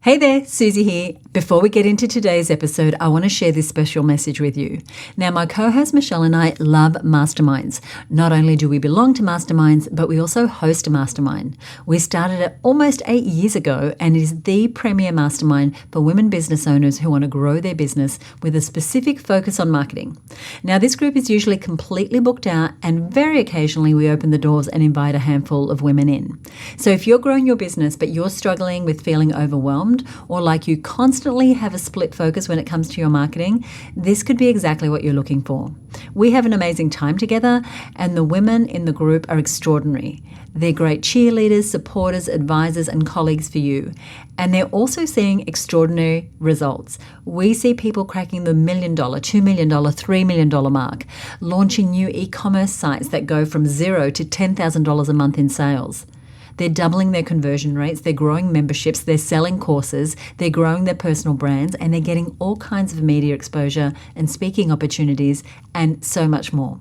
Hey there, Susie here. Before we get into today's episode, I want to share this special message with you. Now, my co-host Michelle and I love masterminds. Not only do we belong to masterminds, but we also host a mastermind. We started it almost 8 years ago, and it is the premier mastermind for women business owners who want to grow their business with a specific focus on marketing. Now, this group is usually completely booked out, and very occasionally we open the doors and invite a handful of women in. So if you're growing your business, but you're struggling with feeling overwhelmed, or like you constantly have a split focus when it comes to your marketing, this could be exactly what you're looking for. We have an amazing time together, and the women in the group are extraordinary. They're great cheerleaders, supporters, advisors, and colleagues for you. And they're also seeing extraordinary results. We see people cracking the $1 million, $2 million, $3 million mark, launching new e-commerce sites that go from $0 to $10,000 a month in sales. They're doubling their conversion rates, they're growing memberships, they're selling courses, they're growing their personal brands, and they're getting all kinds of media exposure and speaking opportunities and so much more.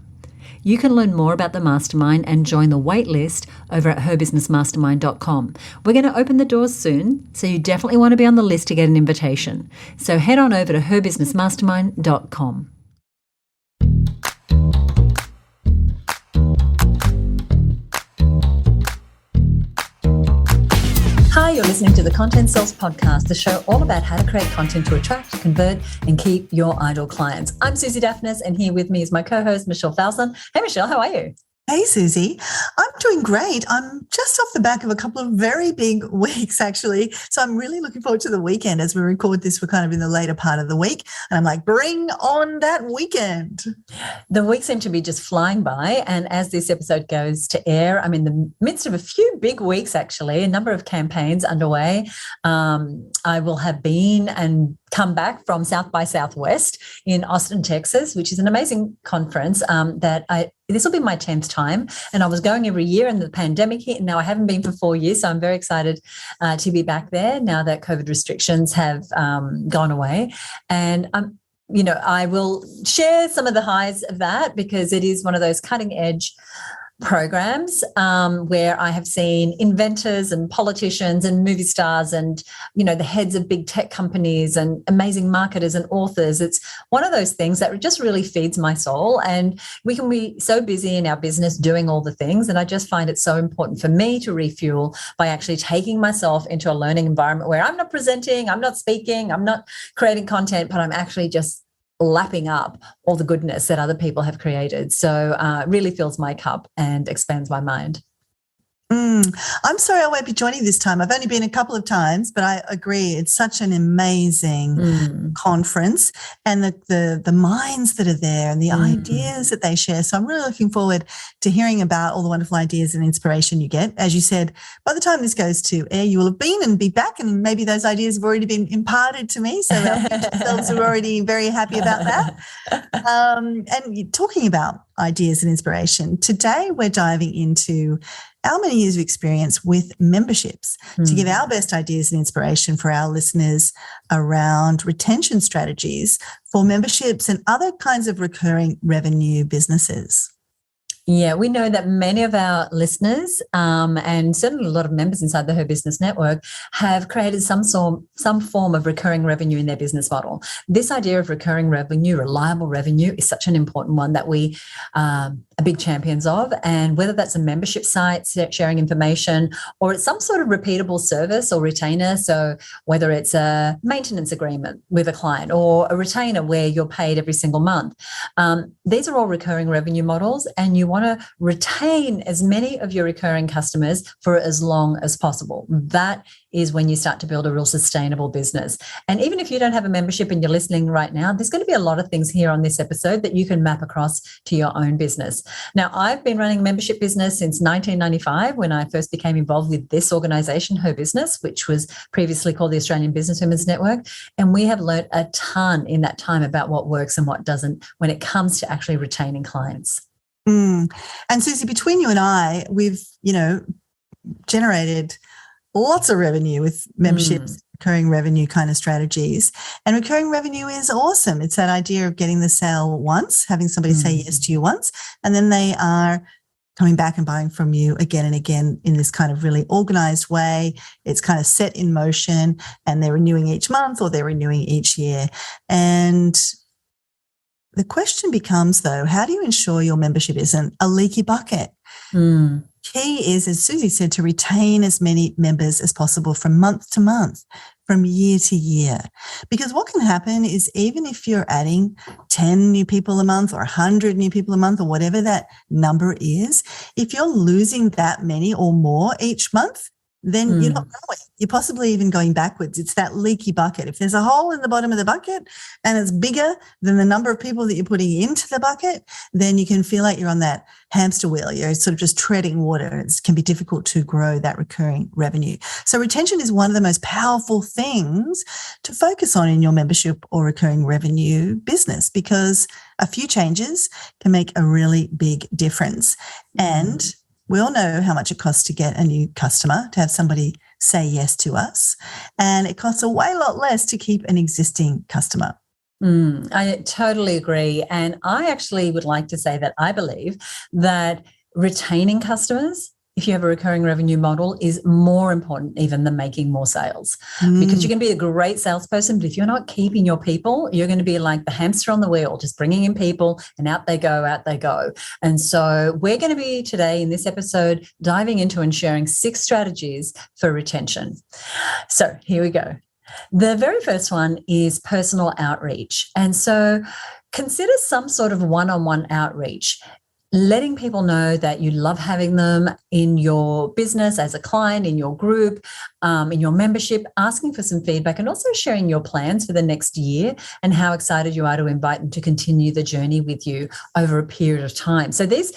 You can learn more about the mastermind and join the wait list over at herbusinessmastermind.com. We're going to open the doors soon, so you definitely want to be on the list to get an invitation. So head on over to herbusinessmastermind.com. Hi, you're listening to the Content Sells Podcast, the show all about how to create content to attract, convert, and keep your ideal clients. I'm Susie Daphnis, and here with me is my co-host, Michelle Falson. Hey, Michelle, how are you? Hey, Susie. I'm doing great. I'm just off the back of a couple of very big weeks, actually. So I'm really looking forward to the weekend. As we record this, we're kind of in the later part of the week. And I'm like, bring on that weekend. The weeks seem to be just flying by. And as this episode goes to air, I'm in the midst of a few big weeks, actually, a number of campaigns underway. I will have been and come back from South by Southwest in Austin, Texas, which is an amazing conference this will be my 10th time, and I was going every year, and the pandemic hit, and now I haven't been for 4 years, so I'm very excited to be back there now that COVID restrictions have gone away. And I will share some of the highs of that because it is one of those cutting edge programs where I have seen inventors and politicians and movie stars and, the heads of big tech companies and amazing marketers and authors. It's one of those things that just really feeds my soul. And we can be so busy in our business doing all the things. And I just find it so important for me to refuel by actually taking myself into a learning environment where I'm not presenting, I'm not speaking, I'm not creating content, but I'm actually just lapping up all the goodness that other people have created. So it really fills my cup and expands my mind. I'm sorry I won't be joining this time. I've only been a couple of times, but I agree. It's such an amazing conference, and the minds that are there and the ideas that they share. So I'm really looking forward to hearing about all the wonderful ideas and inspiration you get. As you said, by the time this goes to air, you will have been and be back, and maybe those ideas have already been imparted to me. So our future selves are already very happy about that. And talking about ideas and inspiration, today we're diving into our many years of experience with memberships to give our best ideas and inspiration for our listeners around retention strategies for memberships and other kinds of recurring revenue businesses. Yeah, we know that many of our listeners and certainly a lot of members inside the Her Business Network have created some form of recurring revenue in their business model. This idea of recurring revenue, reliable revenue, is such an important one that we are big champions of. And whether that's a membership site sharing information or it's some sort of repeatable service or retainer, so whether it's a maintenance agreement with a client or a retainer where you're paid every single month, these are all recurring revenue models, and you want to retain as many of your recurring customers for as long as possible. That is when you start to build a real sustainable business. And even if you don't have a membership and you're listening right now, there's going to be a lot of things here on this episode that you can map across to your own business. Now, I've been running a membership business since 1995 when I first became involved with this organization, Her Business, which was previously called the Australian Business Women's Network. And we have learned a ton in that time about what works and what doesn't when it comes to actually retaining clients. And Susie, between you and I, we've, generated lots of revenue with memberships, recurring revenue kind of strategies. And recurring revenue is awesome. It's that idea of getting the sale once, having somebody say yes to you once, and then they are coming back and buying from you again and again in this kind of really organized way. It's kind of set in motion, and they're renewing each month or they're renewing each year. And the question becomes, though, how do you ensure your membership isn't a leaky bucket? Key is, as Susie said, to retain as many members as possible from month to month, from year to year. Because what can happen is, even if you're adding 10 new people a month or 100 new people a month or whatever that number is, if you're losing that many or more each month, then you're not growing. You're possibly even going backwards. It's that leaky bucket. If there's a hole in the bottom of the bucket and it's bigger than the number of people that you're putting into the bucket, then you can feel like you're on that hamster wheel. You're sort of just treading water. It can be difficult to grow that recurring revenue. So retention is one of the most powerful things to focus on in your membership or recurring revenue business, because a few changes can make a really big difference. And we all know how much it costs to get a new customer, to have somebody say yes to us. And it costs a way lot less to keep an existing customer. I totally agree. And I actually would like to say that I believe that retaining customers, if you have a recurring revenue model, is more important even than making more sales. Because you can be a great salesperson, but if you're not keeping your people, you're going to be like the hamster on the wheel, just bringing in people and out they go, out they go. And so we're going to be today in this episode diving into and sharing 6 strategies for retention. So here we go. The very first one is personal outreach. And so consider some sort of one-on-one outreach, letting people know that you love having them in your business, as a client, in your group, in your membership, asking for some feedback, and also sharing your plans for the next year and how excited you are to invite them to continue the journey with you over a period of time. So these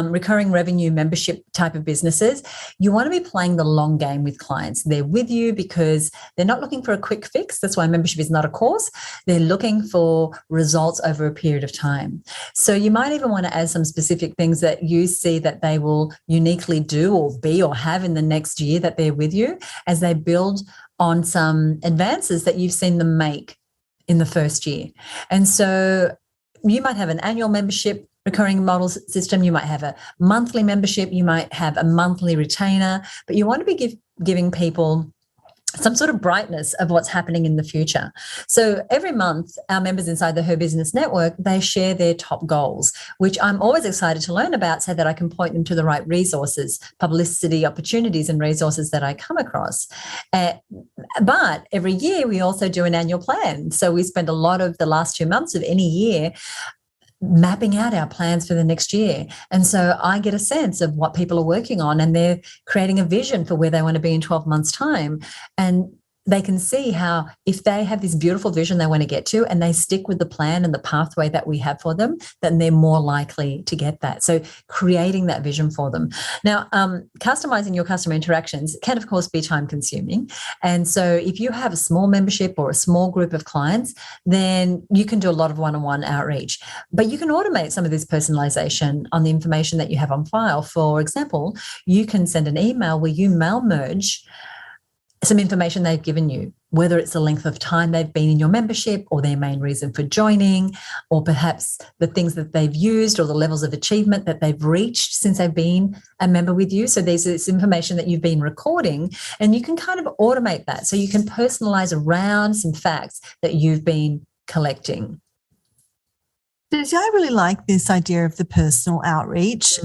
recurring revenue membership type of businesses, you want to be playing the long game with clients. They're with you because they're not looking for a quick fix. That's why membership is not a course. They're looking for results over a period of time. So you might even want to add some specific things that you see that they will uniquely do or be or have in the next year that they're with you, as they build on some advances that you've seen them make in the first year. And so you might have an annual membership recurring model system. You might have a monthly membership. You might have a monthly retainer, but you want to be giving people some sort of brightness of what's happening in the future. So every month, our members inside the Her Business Network, they share their top goals, which I'm always excited to learn about so that I can point them to the right resources, publicity opportunities and resources that I come across. But every year, we also do an annual plan. So we spend a lot of the last 2 months of any year mapping out our plans for the next year. And so I get a sense of what people are working on, and they're creating a vision for where they want to be in 12 months' time. And they can see how, if they have this beautiful vision they want to get to and they stick with the plan and the pathway that we have for them, then they're more likely to get that. So creating that vision for them. Now, customizing your customer interactions can, of course, be time consuming. And so if you have a small membership or a small group of clients, then you can do a lot of one-on-one outreach. But you can automate some of this personalization on the information that you have on file. For example, you can send an email where you mail merge some information they've given you, whether it's the length of time they've been in your membership or their main reason for joining, or perhaps the things that they've used or the levels of achievement that they've reached since they've been a member with you. So there's this information that you've been recording, and you can kind of automate that. So you can personalize around some facts that you've been collecting. Susie, I really like this idea of the personal outreach.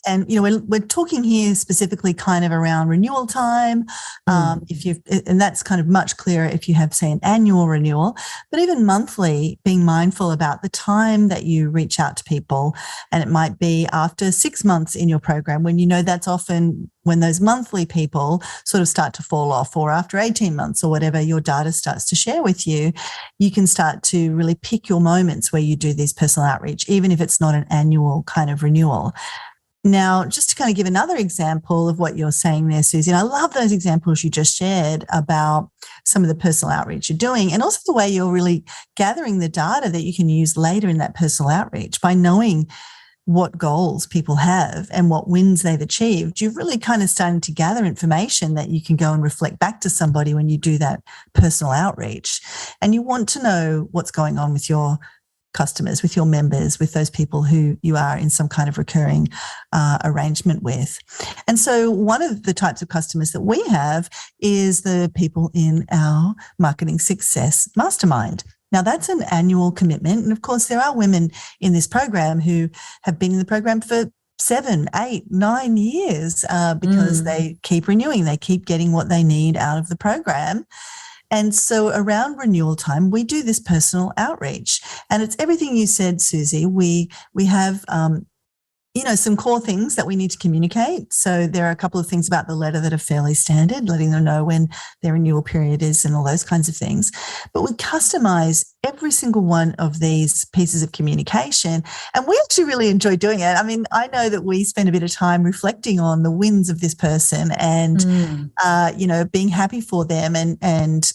And, you know, we're talking here specifically kind of around renewal time. And that's kind of much clearer if you have, say, an annual renewal, but even monthly, being mindful about the time that you reach out to people. And it might be after 6 months in your program, when you know that's often when those monthly people sort of start to fall off, or after 18 months or whatever your data starts to share with you, you can start to really pick your moments where you do these personal outreach, even if it's not an annual kind of renewal. Now, just to kind of give another example of what you're saying there, Susie, and I love those examples you just shared about some of the personal outreach you're doing, and also the way you're really gathering the data that you can use later in that personal outreach by knowing what goals people have and what wins they've achieved. You're really kind of starting to gather information that you can go and reflect back to somebody when you do that personal outreach. And you want to know what's going on with your customers, with your members, with those people who you are in some kind of recurring arrangement with. And so one of the types of customers that we have is the people in our marketing success mastermind. Now, that's an annual commitment. And of course, there are women in this program who have been in the program for 7, 8, 9 years because they keep renewing, they keep getting what they need out of the program. And so around renewal time, we do this personal outreach. And it's everything you said, Susie. We have some core things that we need to communicate. So there are a couple of things about the letter that are fairly standard, letting them know when their renewal period is and all those kinds of things. But we customize every single one of these pieces of communication. And we actually really enjoy doing it. I mean, I know that we spend a bit of time reflecting on the wins of this person and, being happy for them and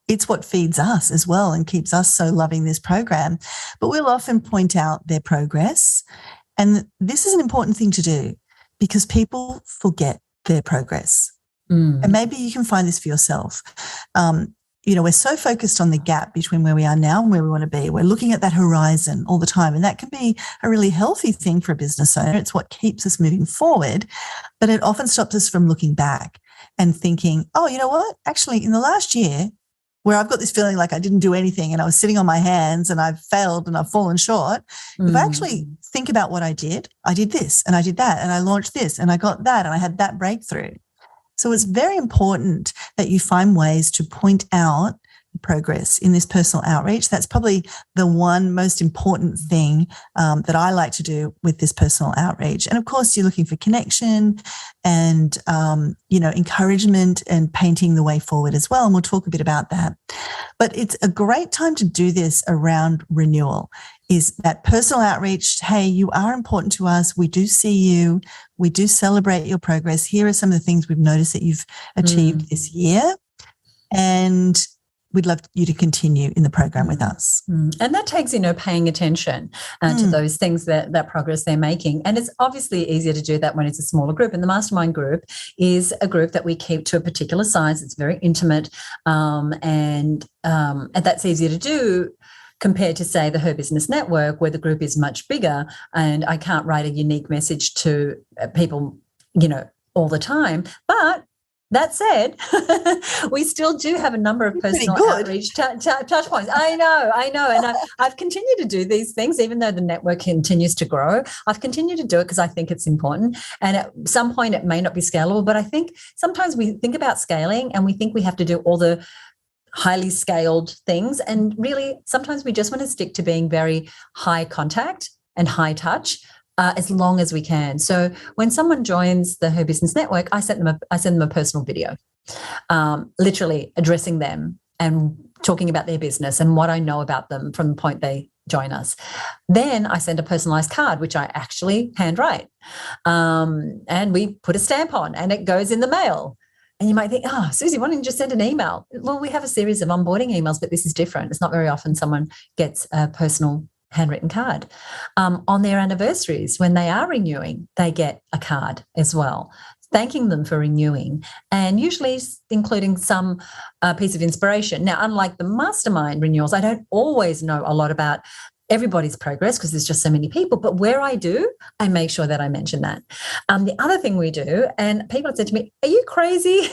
it's what feeds us as well and keeps us so loving this program. But we'll often point out their progress. And this is an important thing to do because people forget their progress. And maybe you can find this for yourself. We're so focused on the gap between where we are now and where we want to be. We're looking at that horizon all the time. And that can be a really healthy thing for a business owner. It's what keeps us moving forward. But it often stops us from looking back and thinking, oh, you know what? Actually, in the last year, where I've got this feeling like I didn't do anything and I was sitting on my hands and I've failed and I've fallen short. If I actually think about what I did this and I did that and I launched this and I got that and I had that breakthrough. So it's very important that you find ways to point out progress in this personal outreach. That's probably the one most important thing that I like to do with this personal outreach. And of course, you're looking for connection and, encouragement and painting the way forward as well. And we'll talk a bit about that. But it's a great time to do this around renewal, is that personal outreach. Hey, you are important to us. We do see you. We do celebrate your progress. Here are some of the things we've noticed that you've achieved this year. And we'd love you to continue in the program with us. And that takes, paying attention to those things, that progress they're making. And it's obviously easier to do that when it's a smaller group. And the mastermind group is a group that we keep to a particular size. It's very intimate and that's easier to do compared to, say, the Her Business Network, where the group is much bigger and I can't write a unique message to people, all the time. But that said, we still do have a number of personal outreach touch points. I know. And I've continued to do these things, even though the network continues to grow. I've continued to do it because I think it's important. And at some point it may not be scalable, but I think sometimes we think about scaling and we think we have to do all the highly scaled things. And really, sometimes we just want to stick to being very high contact and high touch. As long as we can. So when someone joins the Her Business Network, I send them a personal video, literally addressing them and talking about their business and what I know about them from the point they join us. Then I send a personalized card, which I actually handwrite, and we put a stamp on, and it goes in the mail. And you might think, Susie, why don't you just send an email? Well, we have a series of onboarding emails, but this is different. It's not very often someone gets a personal handwritten card. On their anniversaries, when they are renewing, they get a card as well, thanking them for renewing, and usually including some piece of inspiration. Now, unlike the mastermind renewals, I don't always know a lot about everybody's progress because there's just so many people, but where I do, I make sure that I mention that. The other thing we do, and people have said to me, are you crazy?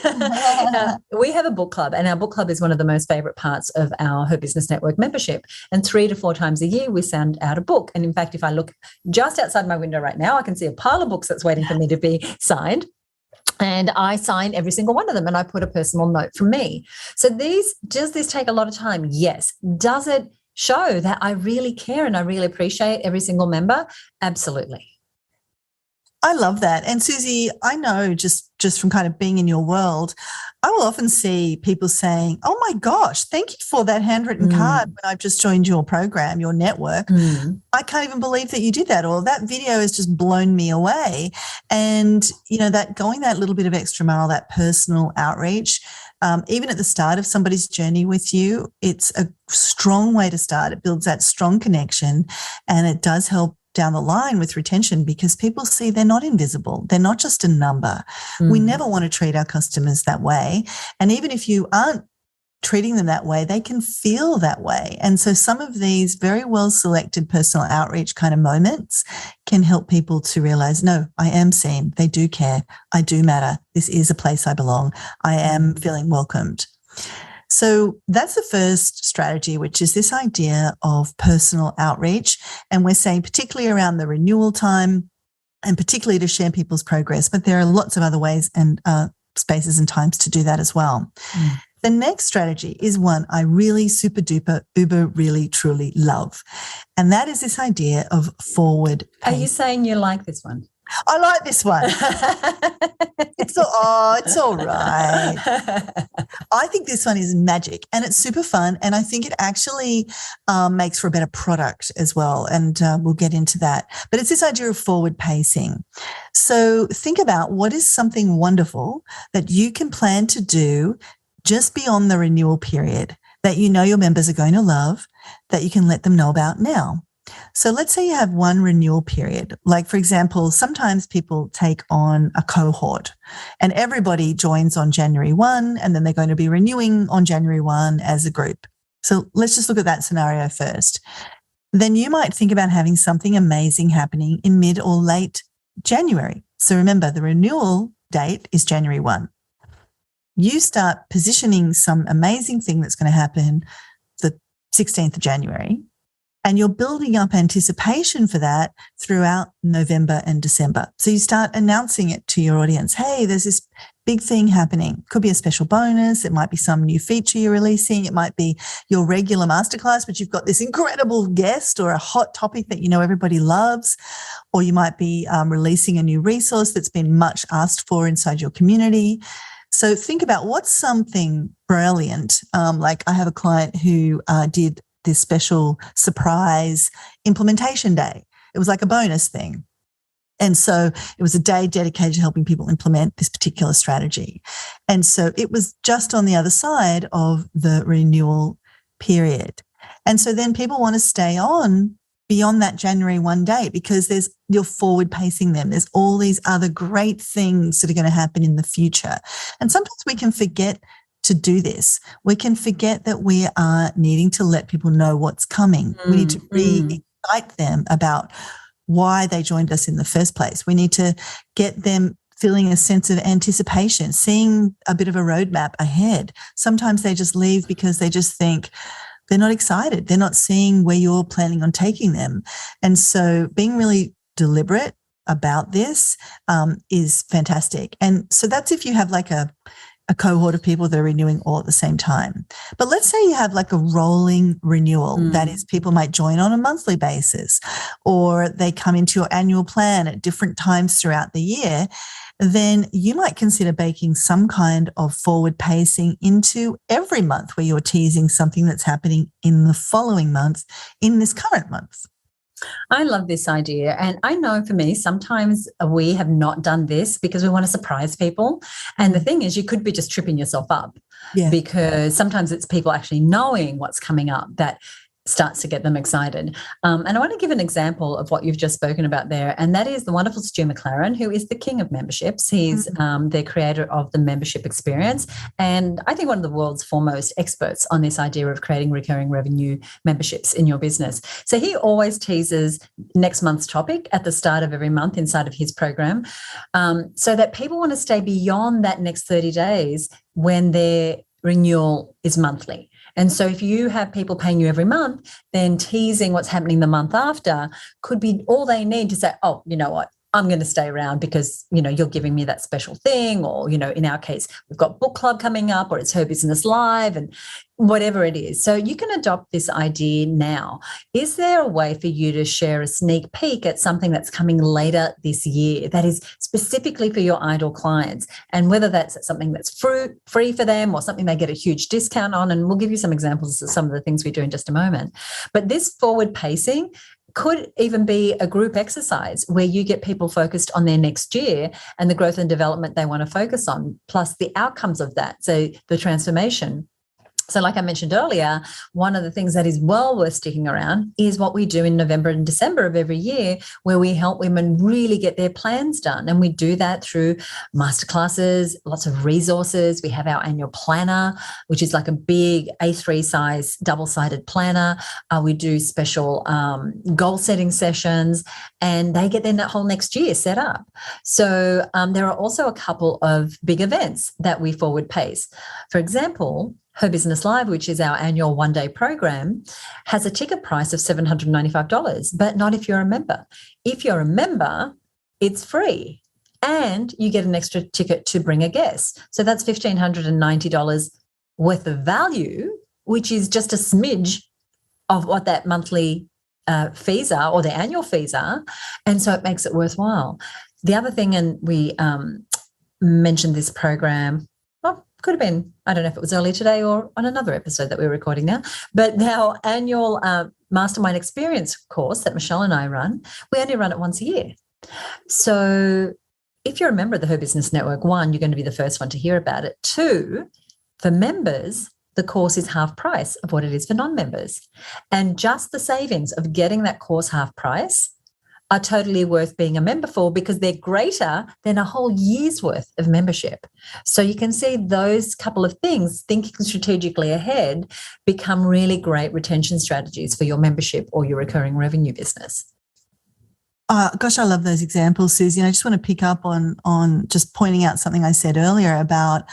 We have a book club, and our book club is one of the most favorite parts of our Her Business Network membership. And 3 to 4 times a year, we send out a book. And in fact, if I look just outside my window right now, I can see a pile of books that's waiting for me to be signed. And I sign every single one of them, and I put a personal note from me. So does this take a lot of time? Yes. Does it show that I really care and I really appreciate every single member? Absolutely. I love that. And Susie, I know just from kind of being in your world, I will often see people saying, oh my gosh, thank you for that handwritten card when I've just joined your program, your network. I can't even believe that you did that, or that video has just blown me away. And, that going that little bit of extra mile, that personal outreach, even at the start of somebody's journey with you, it's a strong way to start. It builds that strong connection, and it does help down the line with retention because people see they're not invisible. They're not just a number. We never want to treat our customers that way. And even if you aren't treating them that way, they can feel that way. And so some of these very well selected personal outreach kind of moments can help people to realize, no, I am seen. They do care. I do matter. This is a place I belong. I am feeling welcomed. So that's the first strategy, which is this idea of personal outreach. And we're saying particularly around the renewal time and particularly to share people's progress. But there are lots of other ways and spaces and times to do that as well. The next strategy is one I really super duper uber really truly love. And that is this idea of forward pacing. Are you saying you like this one? I like this one. It's all right. I think this one is magic and it's super fun. And I think it actually makes for a better product as well. And we'll get into that. But it's this idea of forward pacing. So think about what is something wonderful that you can plan to do just beyond the renewal period that you know your members are going to love, that you can let them know about now. So let's say you have one renewal period. Like, for example, sometimes people take on a cohort and everybody joins on January 1 and then they're going to be renewing on January 1 as a group. So let's just look at that scenario first. Then you might think about having something amazing happening in mid or late January. So remember, the renewal date is January 1. You start positioning some amazing thing that's going to happen the 16th of January. And you're building up anticipation for that throughout November and December. So you start announcing it to your audience. Hey, there's this big thing happening. Could be a special bonus. It might be some new feature you're releasing. It might be your regular masterclass, but you've got this incredible guest or a hot topic that you know everybody loves. Or you might be releasing a new resource that's been much asked for inside your community. So think about what's something brilliant. Like I have a client who did this special surprise implementation day. It was like a bonus thing. And so it was a day dedicated to helping people implement this particular strategy. And so it was just on the other side of the renewal period. And so then people want to stay on beyond that January 1 date because you're forward pacing them. There's all these other great things that are going to happen in the future. And sometimes we can forget to do this. We can forget that we are needing to let people know what's coming. We need to re-excite them about why they joined us in the first place. We need to get them feeling a sense of anticipation, seeing a bit of a roadmap ahead. Sometimes they just leave because they just think they're not excited. They're not seeing where you're planning on taking them. And so being really deliberate about this is fantastic. And so that's if you have like a cohort of people that are renewing all at the same time. But let's say you have like a rolling renewal. That is, people might join on a monthly basis or they come into your annual plan at different times throughout the year. Then you might consider baking some kind of forward pacing into every month where you're teasing something that's happening in the following month, in this current month. I love this idea. And I know for me, sometimes we have not done this because we want to surprise people. And the thing is, you could be just tripping yourself up because sometimes it's people actually knowing what's coming up that starts to get them excited. And I want to give an example of what you've just spoken about there, and that is the wonderful Stu McLaren, who is the king of memberships. He's the creator of the membership experience, and I think one of the world's foremost experts on this idea of creating recurring revenue memberships in your business. So he always teases next month's topic at the start of every month inside of his program, so that people want to stay beyond that next 30 days when their renewal is monthly. And so if you have people paying you every month, then teasing what's happening the month after could be all they need to say, oh, you know what, I'm going to stay around because, you know, you're giving me that special thing, or, you know, in our case, we've got book club coming up, or it's Her Business Live, and whatever it is. So you can adopt this idea now. Is there a way for you to share a sneak peek at something that's coming later this year that is specifically for your ideal clients? And whether that's something that's free for them or something they get a huge discount on. And we'll give you some examples of some of the things we do in just a moment. But this forward pacing could even be a group exercise where you get people focused on their next year and the growth and development they want to focus on, plus the outcomes of that, so the transformation. So like I mentioned earlier, one of the things that is well worth sticking around is what we do in November and December of every year, where we help women really get their plans done. And we do that through masterclasses, lots of resources. We have our annual planner, which is like a big A3 size double-sided planner. We do special goal setting sessions, and they get then that whole next year set up. So there are also a couple of big events that we forward pace. For example, Her Business Live, which is our annual one-day program, has a ticket price of $795, but not if you're a member. If you're a member, it's free, and you get an extra ticket to bring a guest. So that's $1,590 worth of value, which is just a smidge of what that monthly fees are, or the annual fees are, and so it makes it worthwhile. The other thing, and we mentioned this program, could have been, I don't know if it was earlier today or on another episode that we're recording now, but our annual Mastermind Experience course that Michelle and I run, we only run it once a year. So if you're a member of the Her Business Network, one, you're going to be the first one to hear about it. Two, for members, the course is half price of what it is for non-members. And just the savings of getting that course half price are totally worth being a member for, because they're greater than a whole year's worth of membership. So you can see those couple of things, thinking strategically ahead, become really great retention strategies for your membership or your recurring revenue business. Gosh, I love those examples, Susie. And I just want to pick up on just pointing out something I said earlier about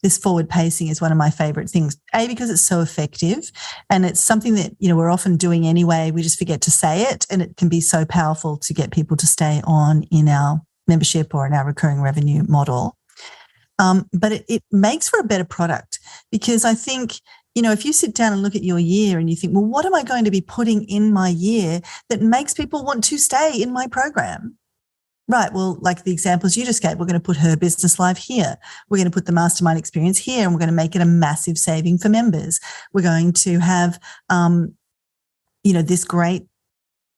this forward pacing is one of my favorite things. A, because it's so effective, and it's something that, we're often doing anyway. We just forget to say it, and it can be so powerful to get people to stay on in our membership or in our recurring revenue model. But it makes for a better product, because I think, if you sit down and look at your year and you think, well, what am I going to be putting in my year that makes people want to stay in my program? Right. Well, like the examples you just gave, we're going to put Her Business Live here. We're going to put the Mastermind Experience here, and we're going to make it a massive saving for members. We're going to have, this great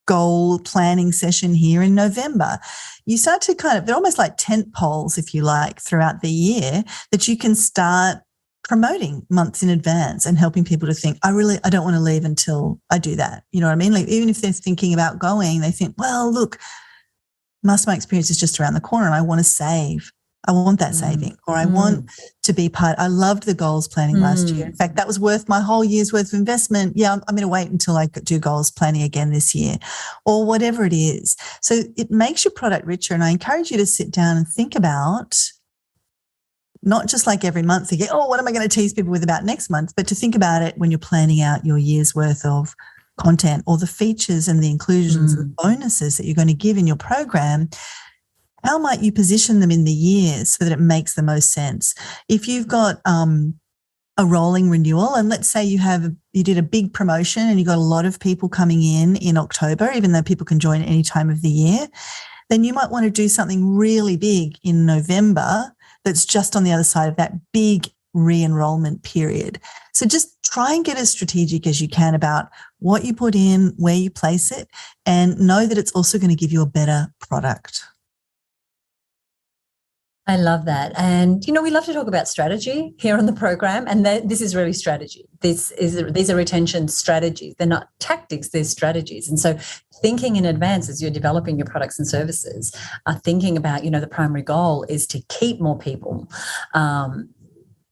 goal planning session here in November. You start to they're almost like tent poles, if you like, throughout the year that you can start promoting months in advance and helping people to think, I don't want to leave until I do that. You know what I mean? Like, even if they're thinking about going, they think, well, look, Mastermind Experience is just around the corner and I want to save. I want that saving, or I want to be part. I loved the goals planning last year. In fact, that was worth my whole year's worth of investment. Yeah, I'm going to wait until I do goals planning again this year, or whatever it is. So it makes your product richer. And I encourage you to sit down and think about, not just like every month thinking, oh, what am I going to tease people with about next month, but to think about it when you're planning out your year's worth of content, or the features and the inclusions and the bonuses that you're going to give in your program. How might you position them in the year so that it makes the most sense? If you've got a rolling renewal, and let's say you did a big promotion and you got a lot of people coming in October, even though people can join any time of the year, then you might want to do something really big in November that's just on the other side of that big re-enrollment period. So just try and get as strategic as you can about what you put in, where you place it, and know that it's also going to give you a better product. I love that. And, we love to talk about strategy here on the program, and this is really strategy. These are retention strategies. They're not tactics, they're strategies. And so thinking in advance as you're developing your products and services, thinking about, the primary goal is to keep more people.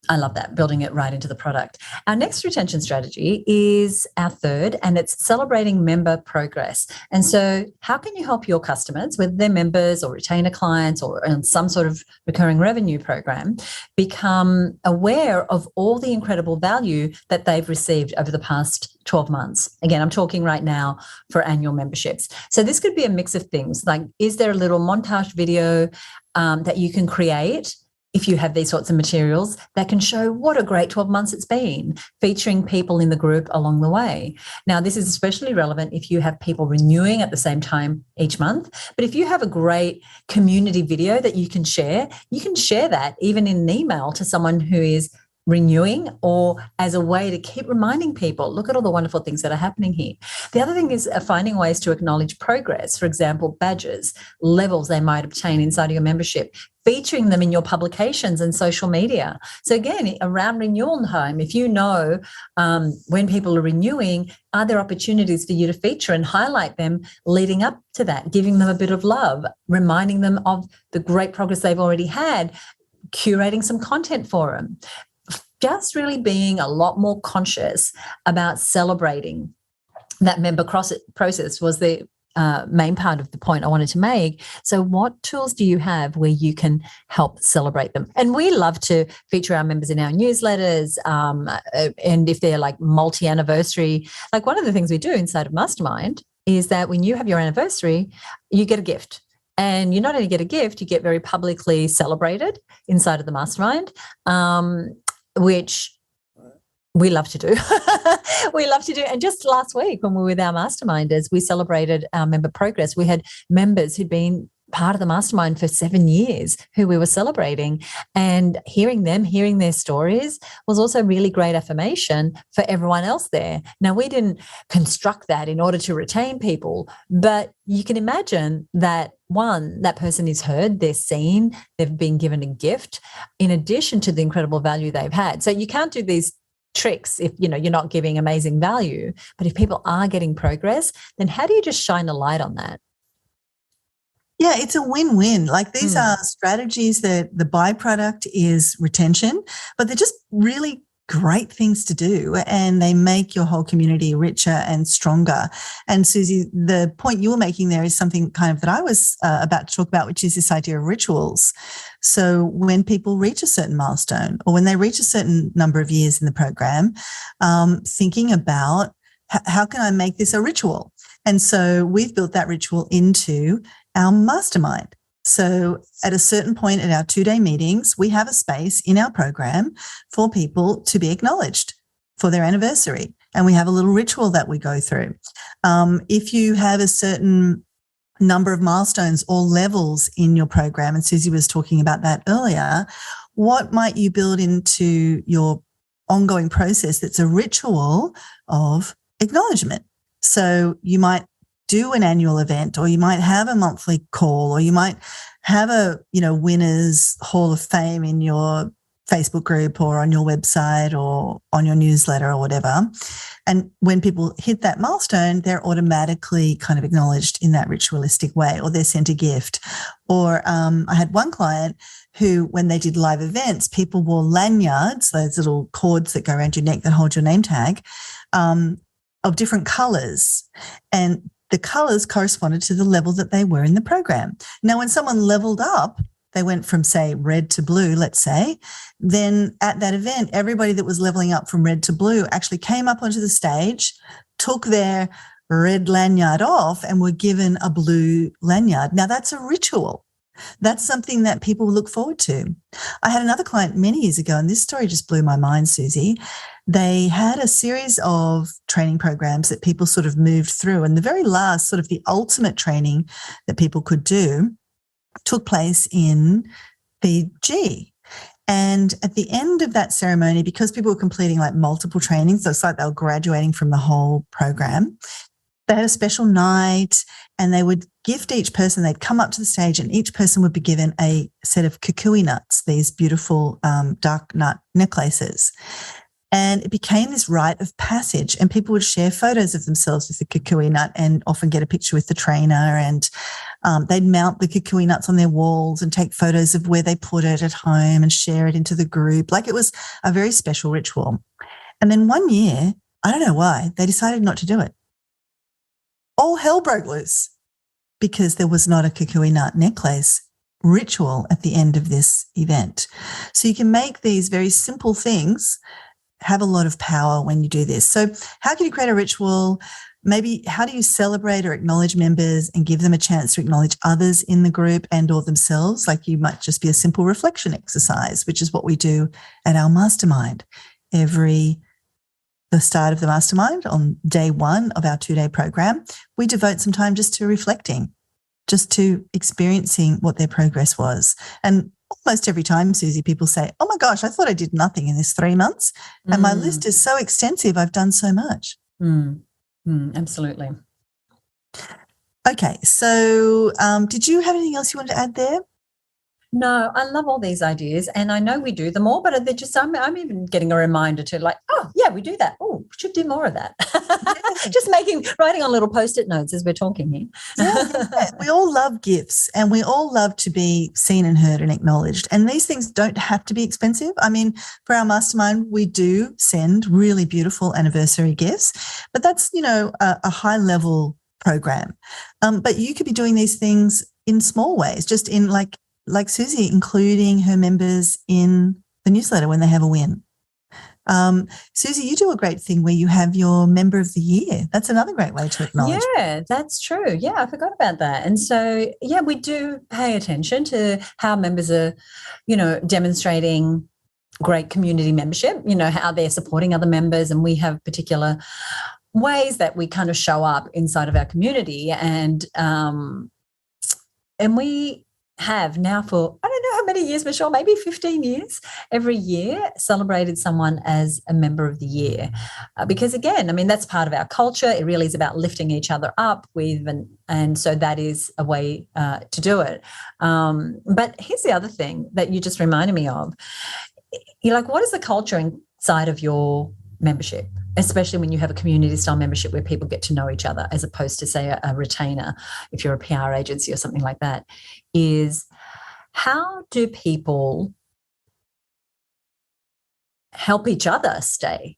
I love that, building it right into the product. Our next retention strategy is our third, and it's celebrating member progress. And so how can you help your customers, whether they're members or retainer clients or in some sort of recurring revenue program, become aware of all the incredible value that they've received over the past 12 months? Again, I'm talking right now for annual memberships. So this could be a mix of things. Like, is there a little montage video that you can create if you have these sorts of materials that can show what a great 12 months it's been, featuring people in the group along the way? Now, this is especially relevant if you have people renewing at the same time each month. But if you have a great community video that you can share that even in an email to someone who is renewing or as a way to keep reminding people, look at all the wonderful things that are happening here. The other thing is finding ways to acknowledge progress. For example, badges, levels they might obtain inside of your membership, featuring them in your publications and social media. So again, around renewal time, if you know when people are renewing, are there opportunities for you to feature and highlight them leading up to that, giving them a bit of love, reminding them of the great progress they've already had, curating some content for them. Just really being a lot more conscious about celebrating that member process was the main part of the point I wanted to make. So what tools do you have where you can help celebrate them? And we love to feature our members in our newsletters. And if they're like multi-anniversary, like one of the things we do inside of Mastermind is that when you have your anniversary, you get a gift. And you not only get a gift, you get very publicly celebrated inside of the Mastermind, which we love to do. We love to do. And just last week when we were with our masterminders, we celebrated our member progress. We had members who'd been part of the mastermind for 7 years who we were celebrating, and hearing their stories was also really great affirmation for everyone else there. Now, we didn't construct that in order to retain people, but you can imagine that one, that person is heard, they're seen, they've been given a gift in addition to the incredible value they've had. So you can't do these tricks if you're not giving amazing value, but if people are getting progress, then how do you just shine a light on that? Yeah, it's a win-win. Like these are strategies that the byproduct is retention, but they're just really great things to do, and they make your whole community richer and stronger. And Susie, the point you were making there is something kind of that I was about to talk about, which is this idea of rituals. So when people reach a certain milestone, or when they reach a certain number of years in the program, thinking about how can I make this a ritual? And so we've built that ritual into our mastermind. So at a certain point at our 2-day meetings, we have a space in our program for people to be acknowledged for their anniversary. And we have a little ritual that we go through. If you have a certain number of milestones or levels in your program, and Susie was talking about that earlier, what might you build into your ongoing process that's a ritual of acknowledgement? So you might do an annual event, or you might have a monthly call, or you might have a, winners hall of fame in your Facebook group or on your website or on your newsletter or whatever. And when people hit that milestone, they're automatically kind of acknowledged in that ritualistic way, or they're sent a gift. Or I had one client who, when they did live events, people wore lanyards, those little cords that go around your neck that hold your name tag, of different colors. And the colors corresponded to the level that they were in the program. Now, when someone leveled up, they went from, say, red to blue, let's say, then at that event, everybody that was leveling up from red to blue actually came up onto the stage, took their red lanyard off, and were given a blue lanyard. Now, that's a ritual. That's something that people look forward to. I had another client many years ago, and this story just blew my mind, Susie. They had a series of training programs that people sort of moved through, and the very last, sort of the ultimate training that people could do took place in Fiji. And at the end of that ceremony, because people were completing like multiple trainings, so it's like they were graduating from the whole program, they had a special night, and they would gift each person. They'd come up to the stage, and each person would be given a set of kukui nuts, these beautiful dark nut necklaces. And it became this rite of passage, and people would share photos of themselves with the kukui nut and often get a picture with the trainer, and they'd mount the kukui nuts on their walls and take photos of where they put it at home and share it into the group. Like, it was a very special ritual. And then one year, I don't know why, they decided not to do it. All hell broke loose because there was not a kukui nut necklace ritual at the end of this event. So you can make these very simple things have a lot of power when you do this. So how can you create a ritual? Maybe how do you celebrate or acknowledge members and give them a chance to acknowledge others in the group and or themselves? Like, you might just be a simple reflection exercise, which is what we do at our mastermind. The start of the mastermind, on day 1 of our 2-day program, we devote some time just to reflecting, just to experiencing what their progress was. And almost every time, Susie, people say, oh my gosh, I thought I did nothing in this 3 months. And my list is so extensive. I've done so much. Absolutely. Okay. So did you have anything else you wanted to add there? No, I love all these ideas, and I know we do them all, but they're just, I'm even getting a reminder to like, oh, yeah, we do that. Oh, we should do more of that. Just writing on little Post-it notes as we're talking here. Yeah. We all love gifts, and we all love to be seen and heard and acknowledged. And these things don't have to be expensive. I mean, for our mastermind, we do send really beautiful anniversary gifts, but that's, a high level program. But you could be doing these things in small ways, just in like Susie, including her members in the newsletter when they have a win. Susie, you do a great thing where you have your member of the year. That's another great way to acknowledge. Yeah, that's true. Yeah, I forgot about that. And so, yeah, we do pay attention to how members are, demonstrating great community membership, how they're supporting other members. And we have particular ways that we kind of show up inside of our community. And we have now for, I don't know how many years, Michelle, maybe 15 years, every year celebrated someone as a member of the year. Because again, I mean, that's part of our culture. It really is about lifting each other up and so that is a way to do it. But here's the other thing that you just reminded me of. You're like, what is the culture inside of your membership? Especially when you have a community style membership where people get to know each other, as opposed to, say, a retainer, if you're a PR agency or something like that, is how do people help each other stay?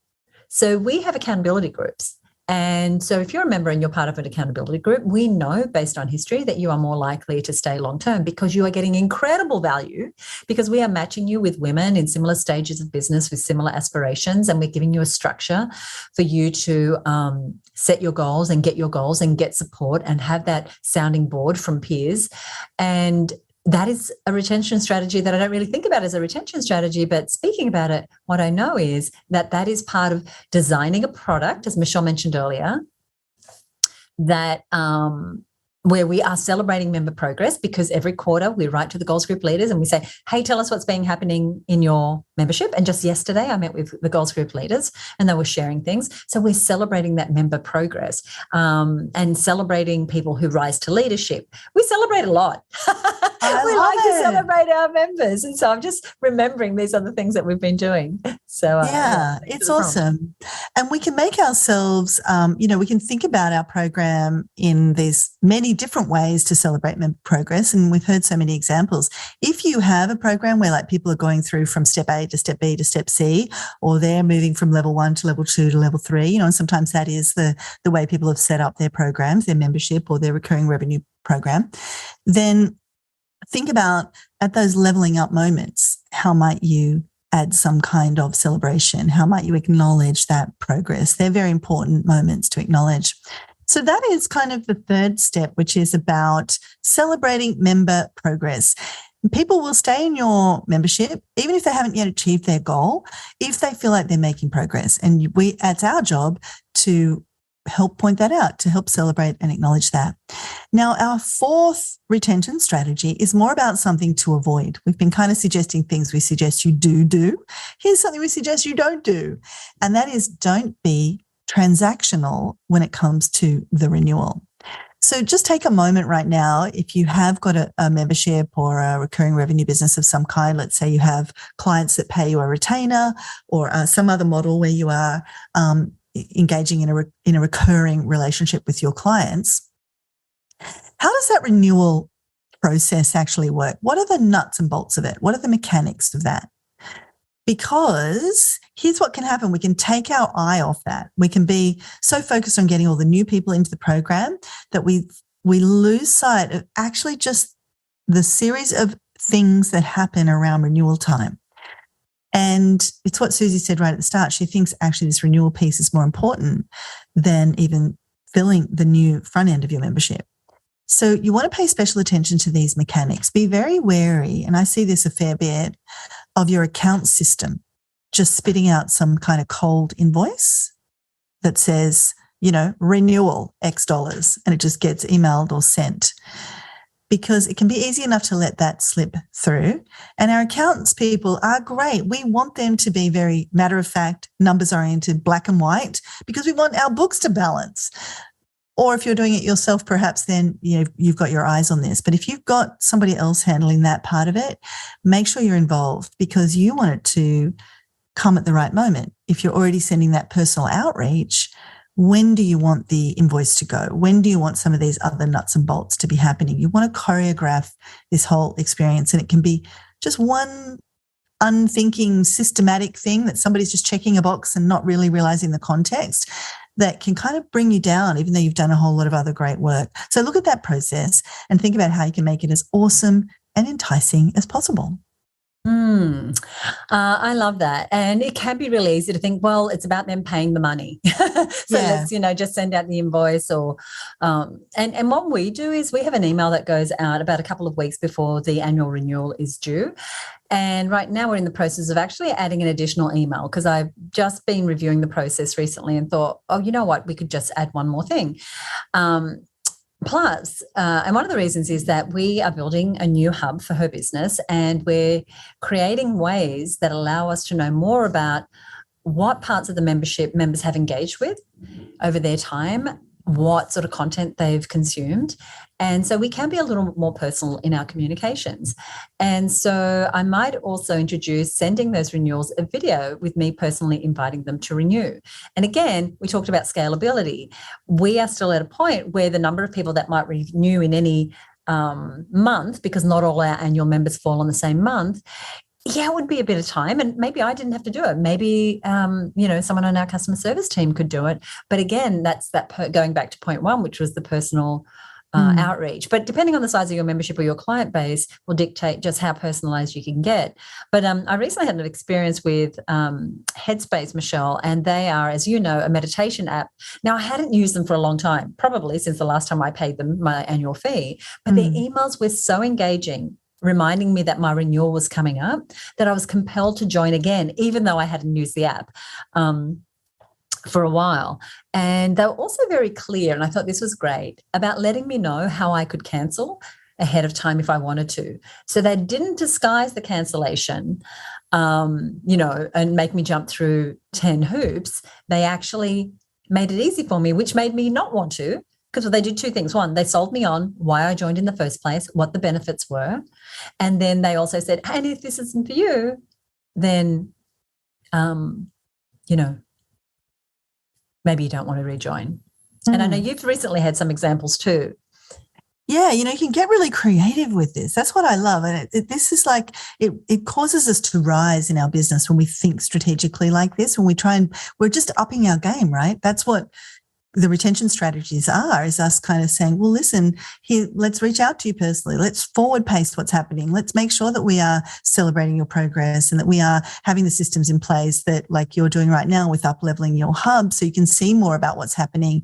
So we have accountability groups. And so if you're a member and you're part of an accountability group, we know based on history that you are more likely to stay long-term because you are getting incredible value, because we are matching you with women in similar stages of business with similar aspirations, and we're giving you a structure for you to set your goals and get support and have that sounding board from peers. And that is a retention strategy that I don't really think about as a retention strategy, but speaking about it, what I know is that is part of designing a product, as Michelle mentioned earlier, that where we are celebrating member progress, because every quarter we write to the goals group leaders and we say, hey, tell us what's been happening in your membership. And just yesterday I met with the goals group leaders and they were sharing things. So we're celebrating that member progress and celebrating people who rise to leadership. We celebrate a lot. We like to celebrate our members. And so I'm just remembering these are the things that we've been doing. So yeah, it's awesome. And we can make ourselves, we can think about our program in these many different ways to celebrate member progress. And we've heard so many examples. If you have a program where like people are going through from step A to step B to step C, or they're moving from level 1 to level 2 to level 3, and sometimes that is the way people have set up their programs, their membership or their recurring revenue program, then think about at those leveling up moments, how might you add some kind of celebration? How might you acknowledge that progress? They're very important moments to acknowledge. So that is kind of the third step, which is about celebrating member progress. People will stay in your membership, even if they haven't yet achieved their goal, if they feel like they're making progress. And it's our job to help point that out, to help celebrate and acknowledge that. Now, our fourth retention strategy is more about something to avoid. We've been kind of suggesting things we suggest you do. Here's something we suggest you don't do. And that is, don't be transactional when it comes to the renewal. So just take a moment right now. If you have got a membership or a recurring revenue business of some kind, let's say you have clients that pay you a retainer or some other model where you are engaging in a recurring relationship with your clients. How does that renewal process actually work? What are the nuts and bolts of it? What are the mechanics of that? Because here's what can happen. We can take our eye off that. We can be so focused on getting all the new people into the program that we lose sight of actually just the series of things that happen around renewal time. And it's what Susie said right at the start. She thinks actually this renewal piece is more important than even filling the new front end of your membership. So you want to pay special attention to these mechanics. Be very wary, and I see this a fair bit, of your account system just spitting out some kind of cold invoice that says, renewal X dollars, and it just gets emailed or sent. because it can be easy enough to let that slip through. And our accountants people are great. We want them to be very matter of fact, numbers oriented, black and white, because we want our books to balance. Or if you're doing it yourself, perhaps then you've got your eyes on this. But if you've got somebody else handling that part of it, make sure you're involved, because you want it to come at the right moment. If you're already sending that personal outreach, when do you want the invoice to go? When do you want some of these other nuts and bolts to be happening? You want to choreograph this whole experience, and it can be just one unthinking systematic thing that somebody's just checking a box and not really realizing the context that can kind of bring you down, even though you've done a whole lot of other great work. So look at that process and think about how you can make it as awesome and enticing as possible. I love that. And it can be really easy to think, well, it's about them paying the money. Let's, just send out the invoice or, and what we do is we have an email that goes out about a couple of weeks before the annual renewal is due. And right now we're in the process of actually adding an additional email, because I've just been reviewing the process recently and thought, oh, you know what, we could just add one more thing. Plus, and one of the reasons is that we are building a new hub for her business, and we're creating ways that allow us to know more about what parts of the membership members have engaged with over their time, what sort of content they've consumed. And so we can be a little more personal in our communications. And so I might also introduce sending those renewals a video with me personally inviting them to renew. And again, we talked about scalability. We are still at a point where the number of people that might renew in any month, because not all our annual members fall on the same month, it would be a bit of time, and maybe I didn't have to do it. Maybe, someone on our customer service team could do it. But again, that's going back to point one, which was the personal outreach. But depending on the size of your membership or your client base will dictate just how personalized you can get. But I recently had an experience with Headspace, Michelle, and they are, as you know, a meditation app. Now, I hadn't used them for a long time, probably since the last time I paid them my annual fee, but their emails were so engaging, reminding me that my renewal was coming up, that I was compelled to join again, even though I hadn't used the app for a while. And they were also very clear, and I thought this was great, about letting me know how I could cancel ahead of time if I wanted to. So they didn't disguise the cancellation, and make me jump through 10 hoops. They actually made it easy for me, which made me not want to, because they did two things. One, they sold me on why I joined in the first place, what the benefits were. And then they also said, and if this isn't for you, then, maybe you don't want to rejoin. And I know you've recently had some examples too. Yeah, you can get really creative with this. That's what I love. And this is like, it causes us to rise in our business when we think strategically like this, when we're just upping our game, right? That's what the retention strategies is us kind of saying, well, listen, here, let's reach out to you personally. Let's forward paste what's happening. Let's make sure that we are celebrating your progress and that we are having the systems in place that, like you're doing right now with up-leveling your hub, so you can see more about what's happening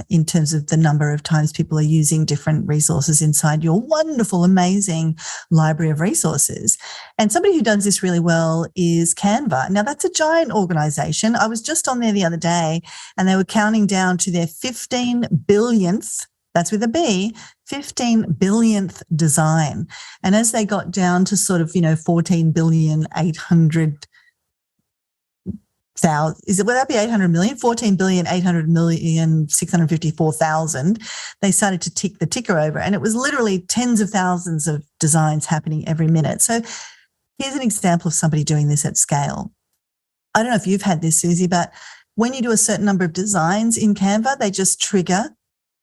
in terms of the number of times people are using different resources inside your wonderful, amazing library of resources. And somebody who does this really well is Canva. Now, that's a giant organization. I was just on there the other day, and they were counting down to their 15 billionth, that's with a B, 15 billionth design. And as they got down to sort of, 14 billion, 800 would that be 800 million? 14 billion, 800 million, 654,000. They started to tick the ticker over, and it was literally tens of thousands of designs happening every minute. So here's an example of somebody doing this at scale. I don't know if you've had this, Susie, but when you do a certain number of designs in Canva, they just trigger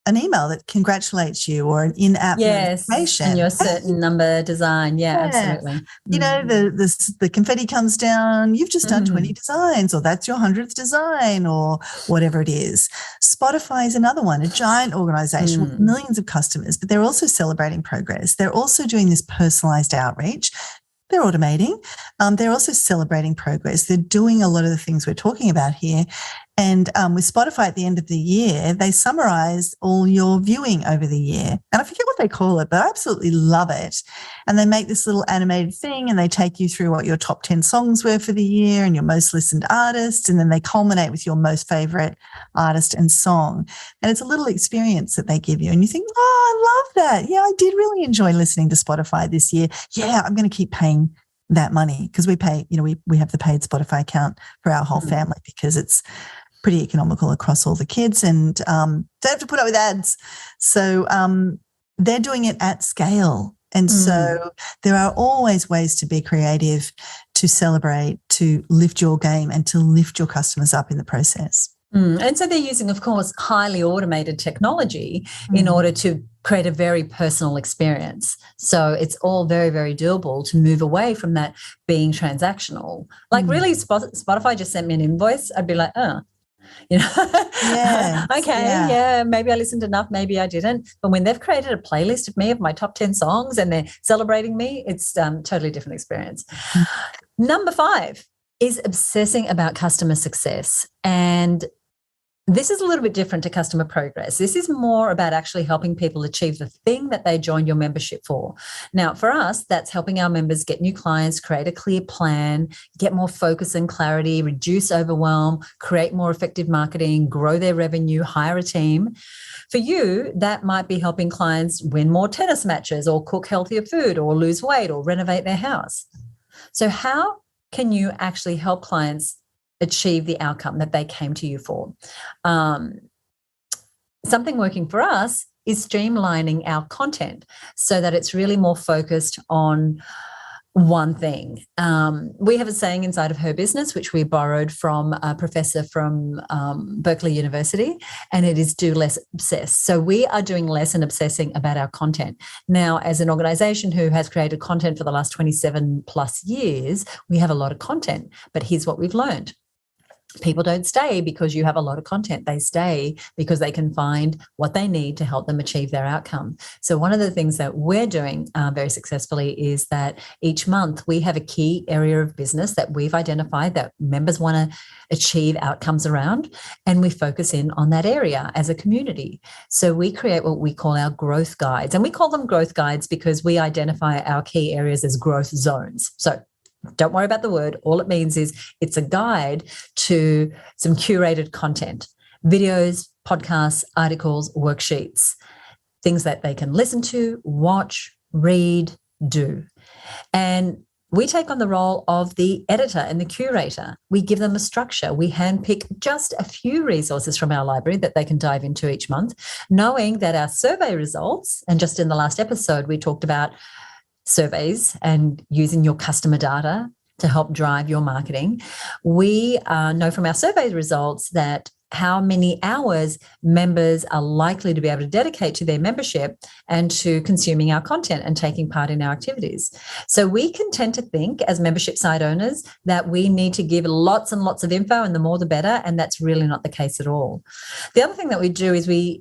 an email that congratulates you or an in-app notification. And your certain number design. Yeah, absolutely. The confetti comes down, you've just done 20 designs, or that's your 100th design, or whatever it is. Spotify is another one, a giant organization with millions of customers, but they're also celebrating progress. They're also doing this personalized outreach. They're automating. They're also celebrating progress. They're doing a lot of the things we're talking about here. And with Spotify at the end of the year, they summarize all your viewing over the year. And I forget what they call it, but I absolutely love it. And they make this little animated thing and they take you through what your top 10 songs were for the year and your most listened artist. And then they culminate with your most favorite artist and song. And it's a little experience that they give you. And you think, oh, I love that. Yeah, I did really enjoy listening to Spotify this year. Yeah, I'm going to keep paying that money because we pay, we have the paid Spotify account for our whole family because it's pretty economical across all the kids and don't have to put up with ads. So they're doing it at scale. And so there are always ways to be creative, to celebrate, to lift your game and to lift your customers up in the process. And so they're using, of course, highly automated technology in order to create a very personal experience. So it's all very, very doable to move away from that being transactional. Like really, Spotify just sent me an invoice. I'd be like, Yes, okay, maybe I listened enough, maybe I didn't. But when they've created a playlist of me of my top 10 songs and they're celebrating me, it's totally different experience. Number 5 is obsessing about customer success. And this is a little bit different to customer progress. This is more about actually helping people achieve the thing that they joined your membership for. Now, for us, that's helping our members get new clients, create a clear plan, get more focus and clarity, reduce overwhelm, create more effective marketing, grow their revenue, hire a team. For you, that might be helping clients win more tennis matches or cook healthier food or lose weight or renovate their house. So how can you actually help clients achieve the outcome that they came to you for? Something working for us is streamlining our content so that it's really more focused on one thing. We have a saying inside of Her Business, which we borrowed from a professor from Berkeley University, and it is do less, obsess. So we are doing less and obsessing about our content. Now, as an organization who has created content for the last 27 plus years, we have a lot of content, but here's what we've learned. People don't stay because you have a lot of content. They stay because they can find what they need to help them achieve their outcome. So one of the things that we're doing very successfully is that each month we have a key area of business that we've identified that members want to achieve outcomes around, and we focus in on that area as a community. So we create what we call our growth guides, and we call them growth guides because we identify our key areas as growth zones. So don't worry about the word. All it means is it's a guide to some curated content, videos, podcasts, articles, worksheets, things that they can listen to, watch, read, do. And we take on the role of the editor and the curator. We give them a structure. We handpick just a few resources from our library that they can dive into each month, knowing that our survey results, and just in the last episode, we talked about surveys and using your customer data to help drive your marketing. We know from our survey results that how many hours members are likely to be able to dedicate to their membership and to consuming our content and taking part in our activities. So we can tend to think as membership site owners that we need to give lots and lots of info and the more the better, and that's really not the case at all. The other thing that we do is we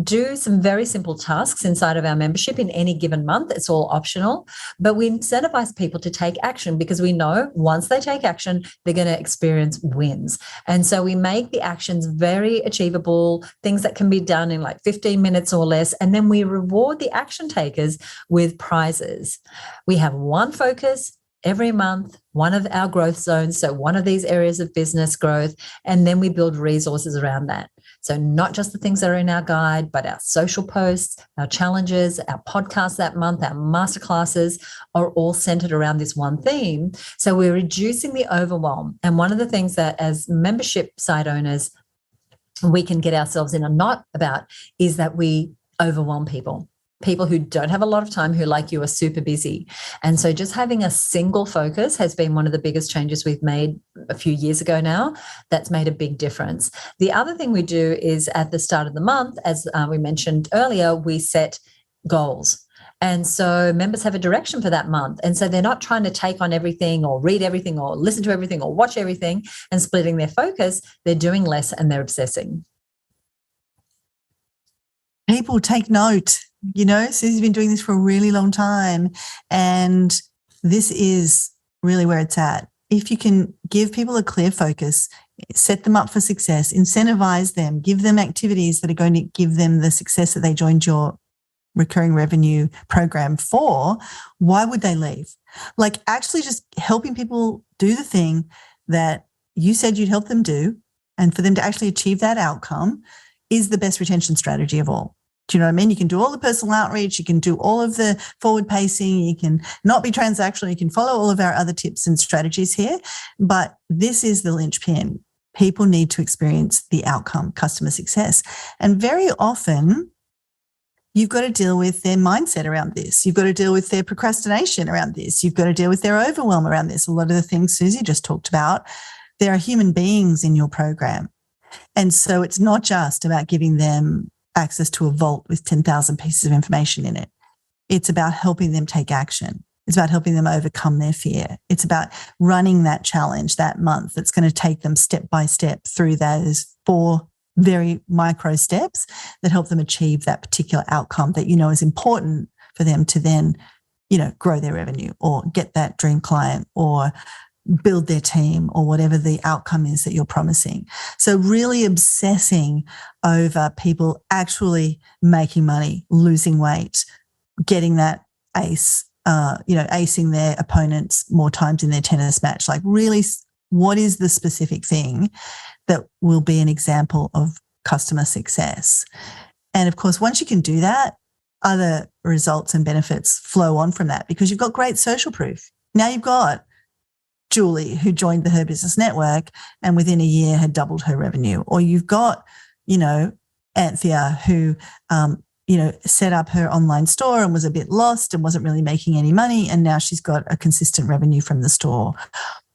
do some very simple tasks inside of our membership in any given month. It's all optional, but we incentivize people to take action because we know once they take action, they're going to experience wins. And so we make the actions very achievable, things that can be done in like 15 minutes or less. And then we reward the action takers with prizes. We have one focus every month, one of our growth zones. So one of these areas of business growth, and then we build resources around that. So not just the things that are in our guide, but our social posts, our challenges, our podcasts that month, our masterclasses are all centered around this one theme. So we're reducing the overwhelm. And one of the things that as membership site owners, we can get ourselves in a knot about is that we overwhelm people who don't have a lot of time, who like you are super busy. And so just having a single focus has been one of the biggest changes we've made a few years ago now. That's made a big difference. The other thing we do is at the start of the month, as we mentioned earlier, we set goals. And so members have a direction for that month. And so they're not trying to take on everything or read everything or listen to everything or watch everything and splitting their focus. They're doing less and they're obsessing. People take note. Susie's been doing this for a really long time, and this is really where it's at. If you can give people a clear focus, set them up for success, incentivize them, give them activities that are going to give them the success that they joined your recurring revenue program for, why would they leave? Like actually just helping people do the thing that you said you'd help them do, and for them to actually achieve that outcome is the best retention strategy of all. Do you know what I mean? You can do all the personal outreach, you can do all of the forward pacing, you can not be transactional, you can follow all of our other tips and strategies here, but this is the linchpin. People need to experience the outcome, customer success. And very often, you've got to deal with their mindset around this. You've got to deal with their procrastination around this. You've got to deal with their overwhelm around this. A lot of the things Susie just talked about, there are human beings in your program. And so it's not just about giving them access to a vault with 10,000 pieces of information in it. It's about helping them take action. It's about helping them overcome their fear. It's about running that challenge that month that's going to take them step by step through those 4 very micro steps that help them achieve that particular outcome that you know is important for them to then, you know, grow their revenue or get that dream client or build their team or whatever the outcome is that you're promising. So really obsessing over people actually making money, losing weight, getting that ace, acing their opponents more times in their tennis match. Like really, what is the specific thing that will be an example of customer success? And of course, once you can do that, other results and benefits flow on from that because you've got great social proof. Now you've got Julie, who joined the Her Business Network and within a year had doubled her revenue. Or you've got, Anthea, who, set up her online store and was a bit lost and wasn't really making any money. And now she's got a consistent revenue from the store.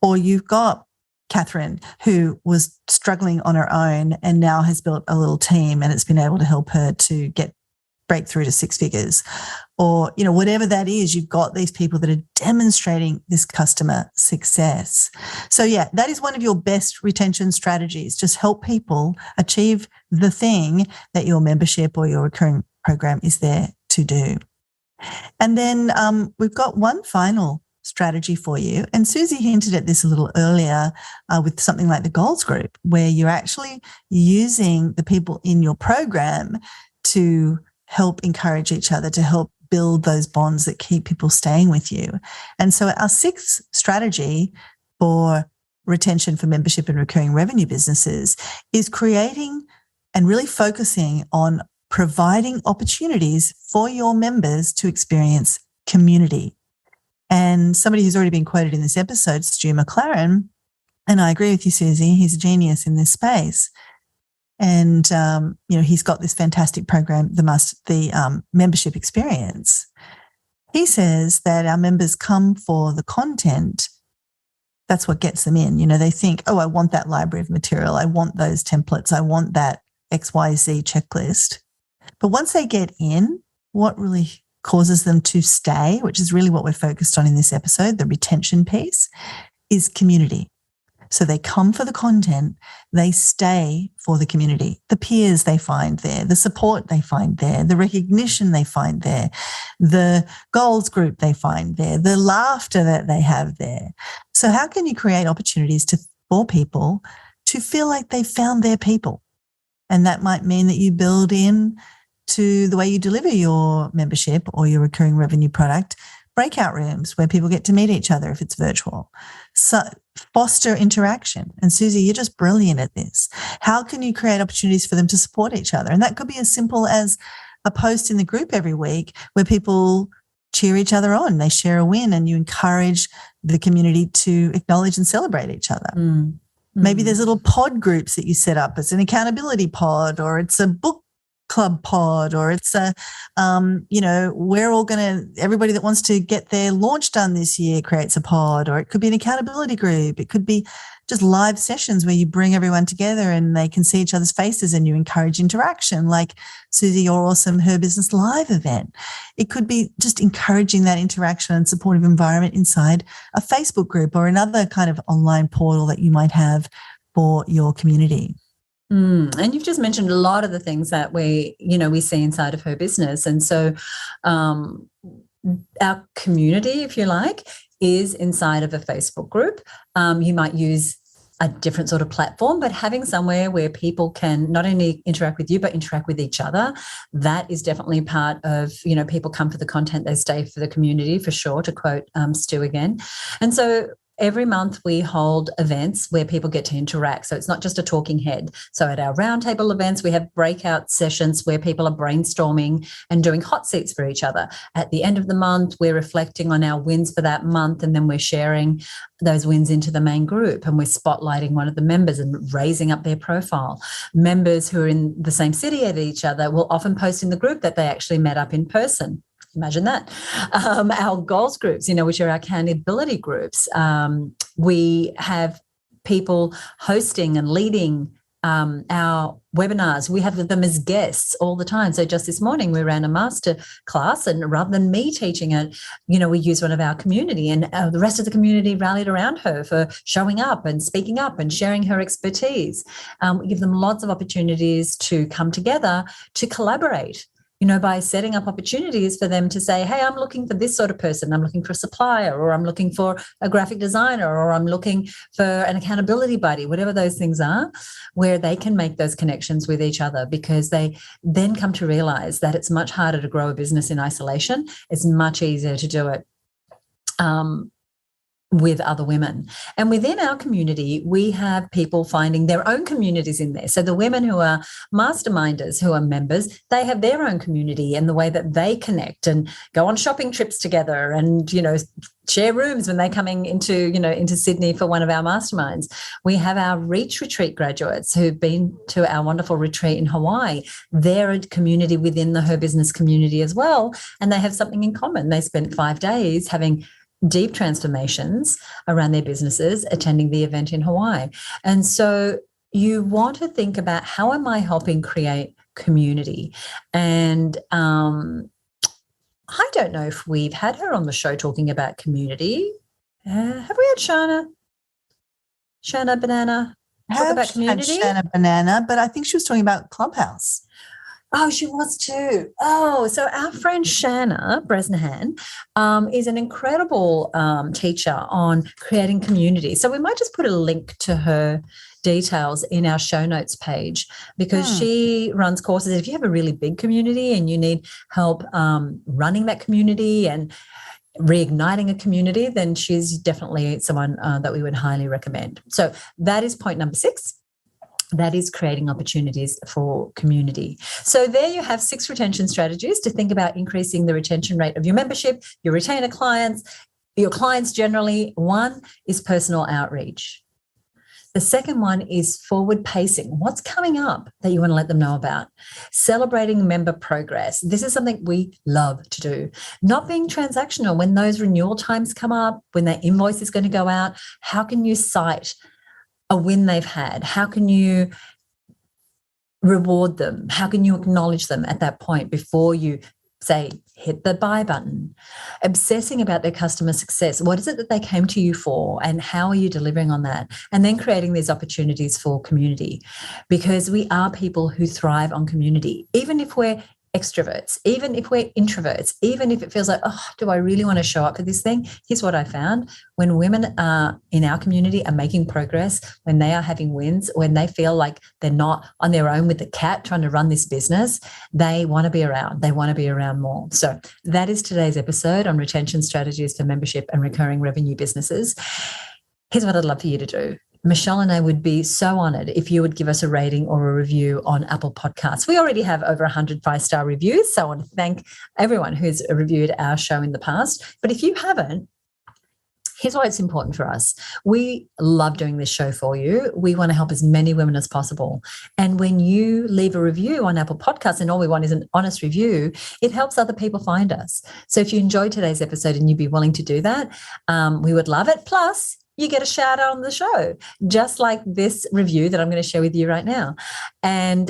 Or you've got Catherine, who was struggling on her own and now has built a little team and it's been able to help her to break through to 6 figures. Or, whatever that is, you've got these people that are demonstrating this customer success. So yeah, that is one of your best retention strategies. Just help people achieve the thing that your membership or your recurring program is there to do. And then we've got one final strategy for you. And Susie hinted at this a little earlier with something like the goals group, where you're actually using the people in your program to help encourage each other, to help build those bonds that keep people staying with you. And so our 6th strategy for retention for membership and recurring revenue businesses is creating and really focusing on providing opportunities for your members to experience community. And somebody who's already been quoted in this episode, Stu McLaren, and I agree with you, Susie, he's a genius in this space. And, he's got this fantastic program, the membership experience. He says that our members come for the content. That's what gets them in. They think, oh, I want that library of material. I want those templates. I want that XYZ checklist. But once they get in, what really causes them to stay, which is really what we're focused on in this episode, the retention piece, is community. So they come for the content, they stay for the community, the peers they find there, the support they find there, the recognition they find there, the goals group they find there, the laughter that they have there. So how can you create opportunities for people to feel like they've found their people? And that might mean that you build in to the way you deliver your membership or your recurring revenue product, breakout rooms where people get to meet each other if it's virtual. So foster interaction. And Susie, you're just brilliant at this. How can you create opportunities for them to support each other? And that could be as simple as a post in the group every week where people cheer each other on. They share a win and you encourage the community to acknowledge and celebrate each other. Maybe there's little pod groups that you set up. It's an accountability pod, or it's a book club pod, or it's a, we're all everybody that wants to get their launch done this year creates a pod, or it could be an accountability group. It could be just live sessions where you bring everyone together and they can see each other's faces and you encourage interaction, like Susie, your awesome Her Business Live event. It could be just encouraging that interaction and supportive environment inside a Facebook group or another kind of online portal that you might have for your community. And you've just mentioned a lot of the things that we see inside of Her Business. And so our community, if you like, is inside of a Facebook group. You might use a different sort of platform, but having somewhere where people can not only interact with you, but interact with each other, that is definitely part of, people come for the content, they stay for the community, for sure, to quote Stu again. And so every month we hold events where people get to interact. So it's not just a talking head. So at our roundtable events, we have breakout sessions where people are brainstorming and doing hot seats for each other. At the end of the month, we're reflecting on our wins for that month, and then we're sharing those wins into the main group, and we're spotlighting one of the members and raising up their profile. Members who are in the same city as each other will often post in the group that they actually met up in person. Imagine that. Our goals groups, which are our accountability groups, we have people hosting and leading our webinars. We have them as guests all the time. So just this morning we ran a master class, and rather than me teaching it, we used one of our community, and the rest of the community rallied around her for showing up and speaking up and sharing her expertise. We give them lots of opportunities to come together to collaborate, by setting up opportunities for them to say, hey, I'm looking for this sort of person. I'm looking for a supplier, or I'm looking for a graphic designer, or I'm looking for an accountability buddy, whatever those things are, where they can make those connections with each other, because they then come to realize that it's much harder to grow a business in isolation. It's much easier to do it with other women. And within our community, we have people finding their own communities in there. So the women who are masterminders, who are members, they have their own community, and the way that they connect and go on shopping trips together and, share rooms when they're coming into Sydney for one of our masterminds. We have our Reach Retreat graduates who've been to our wonderful retreat in Hawaii. They're a community within the Her Business community as well, and they have something in common. They spent 5 days having deep transformations around their businesses, attending the event in Hawaii. And so you want to think about, how am I helping create community? And I don't know if we've had her on the show talking about community. Have we had Shana Banana talk about community? Had Shana Banana, but I think she was talking about Clubhouse. Oh, she was too. Oh, so our friend Shanna Bresnahan is an incredible teacher on creating community. So we might just put a link to her details in our show notes page, because she runs courses. If you have a really big community and you need help running that community and reigniting a community, then she's definitely someone that we would highly recommend. So that is point number 6. That is creating opportunities for community. So there you have 6 retention strategies to think about increasing the retention rate of your membership, your retainer clients, your clients generally. 1 is personal outreach. The second one is forward pacing. What's coming up that you want to let them know about? Celebrating member progress. This is something we love to do. Not being transactional. When those renewal times come up, when their invoice is going to go out, how can you cite a win they've had? How can you reward them? How can you acknowledge them at that point before you say, hit the buy button? Obsessing about their customer success. What is it that they came to you for, and how are you delivering on that? And then creating these opportunities for community, because we are people who thrive on community. Even if we're extroverts, even if we're introverts, even if it feels like, oh, do I really want to show up for this thing? Here's what I found. When women in our community are making progress, when they are having wins, when they feel like they're not on their own with the cat trying to run this business, they want to be around. They want to be around more. So that is today's episode on retention strategies for membership and recurring revenue businesses. Here's what I'd love for you to do. Michelle and I would be so honored if you would give us a rating or a review on Apple Podcasts. We already have over 100 5-star reviews, so I want to thank everyone who's reviewed our show in the past. But if you haven't, here's why it's important for us. We love doing this show for you. We want to help as many women as possible. And when you leave a review on Apple Podcasts, and all we want is an honest review, it helps other people find us. So if you enjoyed today's episode and you'd be willing to do that, we would love it. Plus, you get a shout out on the show, just like this review that I'm going to share with you right now. And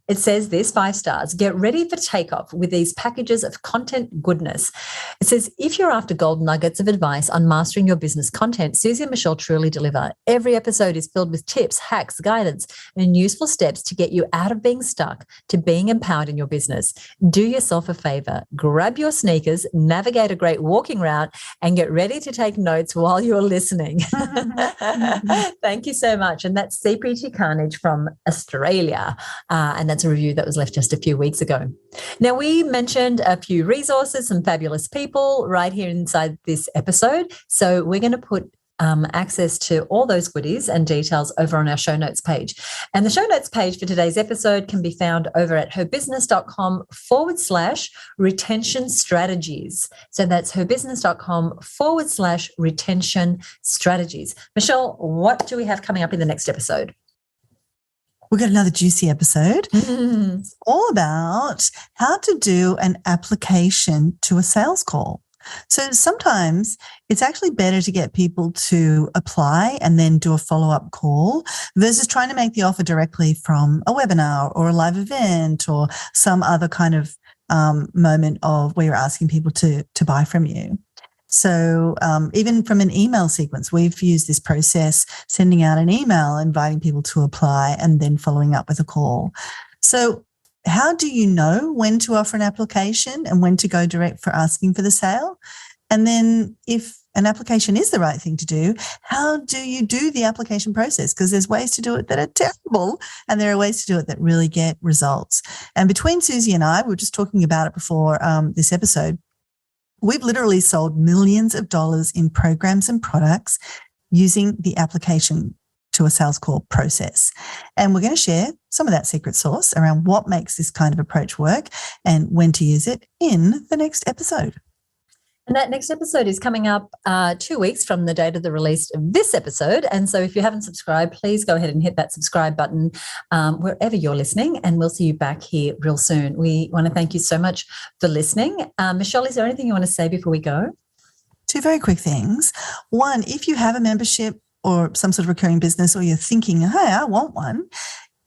It says this, 5 stars, get ready for takeoff with these packages of content goodness. It says, if you're after gold nuggets of advice on mastering your business content, Susie and Michelle truly deliver. Every episode is filled with tips, hacks, guidance, and useful steps to get you out of being stuck to being empowered in your business. Do yourself a favor, grab your sneakers, navigate a great walking route, and get ready to take notes while you're listening. Thank you so much. And that's CPT Carnage from Australia. And that's a review that was left just a few weeks ago. Now, we mentioned a few resources, some fabulous people right here inside this episode. So we're going to put access to all those goodies and details over on our show notes page. And the show notes page for today's episode can be found over at herbusiness.com/retention strategies. So that's herbusiness.com/retention strategies. Michelle, what do we have coming up in the next episode? We've got another juicy episode. It's all about how to do an application to a sales call. So sometimes it's actually better to get people to apply and then do a follow-up call versus trying to make the offer directly from a webinar or a live event or some other kind of moment of where you're asking people to buy from you. So even from an email sequence, we've used this process, sending out an email, inviting people to apply, and then following up with a call. So how do you know when to offer an application and when to go direct for asking for the sale? And then if an application is the right thing to do, how do you do the application process? Because there's ways to do it that are terrible and there are ways to do it that really get results. And between Susie and I, we were just talking about it before this episode, we've literally sold millions of dollars in programs and products using the application to a sales call process. And we're going to share some of that secret sauce around what makes this kind of approach work and when to use it in the next episode. And that next episode is coming up 2 weeks from the date of the release of this episode. And so if you haven't subscribed, please go ahead and hit that subscribe button wherever you're listening, and we'll see you back here real soon. We want to thank you so much for listening. Michelle, is there anything you want to say before we go? 2 very quick things. One, if you have a membership or some sort of recurring business, or you're thinking, hey, I want one,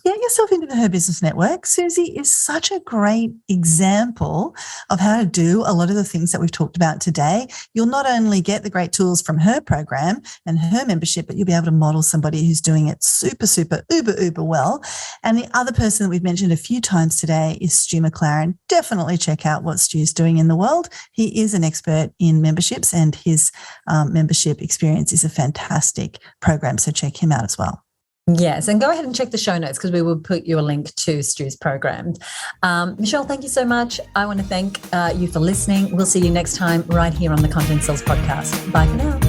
get yourself into the Her Business Network. Susie is such a great example of how to do a lot of the things that we've talked about today. You'll not only get the great tools from her program and her membership, but you'll be able to model somebody who's doing it super, super, uber well. And the other person that we've mentioned a few times today is Stu McLaren. Definitely check out what Stu's doing in the world. He is an expert in memberships, and his membership experience is a fantastic program. So check him out as well. Yes, and go ahead and check the show notes because we will put you a link to Stu's program. Michelle, thank you so much. I want to thank you for listening. We'll see you next time right here on the Content Sales Podcast. Bye for now.